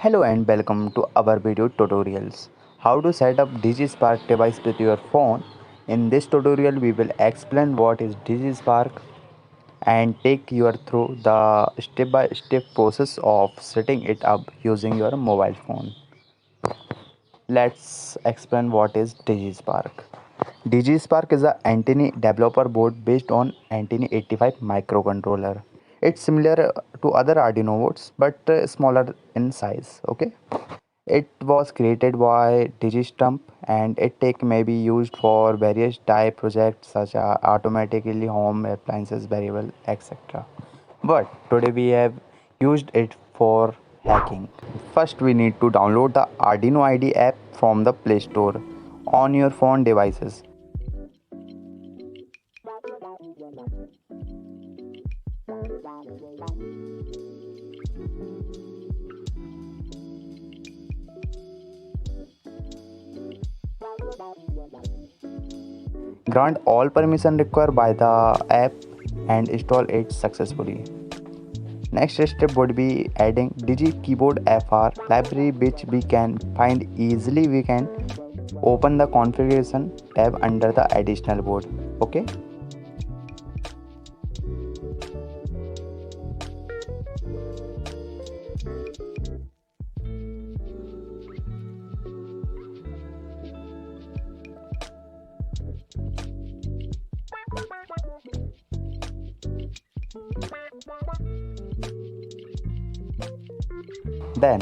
Hello and welcome to our video tutorials. How to set up Digispark device with your phone. In this tutorial we will explain what is Digispark and take you through the step-by-step process of setting it up using your mobile phone. Let's explain what is Digispark. Digispark is a Antony developer board based on Antony 85 microcontroller. It's similar to other Arduino boards but smaller in size. Okay. It was created by Digistump and it take may be used for various type projects such as automatically home appliances variable etc. But today we have used it for hacking. First we need to download the Arduino ID app from the Play Store on your phone devices. Grant all permission required by the app and install it successfully. Next step would be adding Digi Keyboard FR library which we can find easily. We can open the configuration tab under the additional board. Okay. Then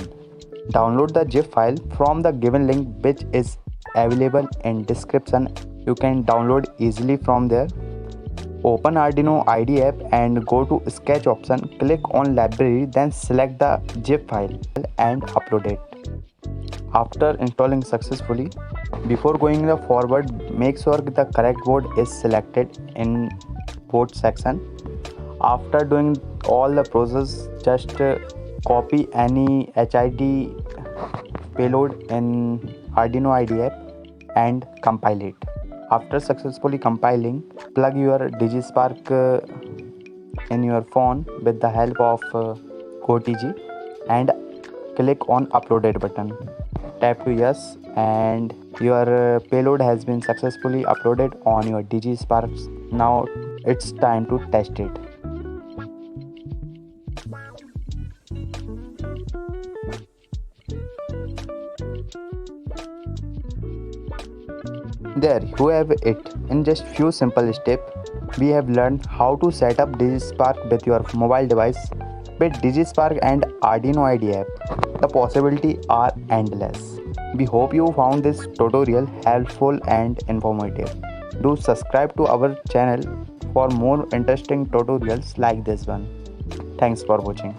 download the zip file from the given link which is available in description. You can download easily from there. Open Arduino IDE app and go to sketch option, click on library, then select the zip file and upload it. After installing successfully, before going forward, make sure the correct board is selected in board section. After doing all the process, just copy any HID payload in Arduino IDE app and compile it. After successfully compiling, plug your Digispark in your phone with the help of GoTG and click on uploaded button. Tap to yes and your payload has been successfully uploaded on your Digispark. Now it's time to test it. There you have it. In just few simple steps, we have learned how to set up Digispark with your mobile device. With Digispark and Arduino IDE app, the possibilities are endless. We hope you found this tutorial helpful and informative. Do subscribe to our channel for more interesting tutorials like this one. Thanks for watching.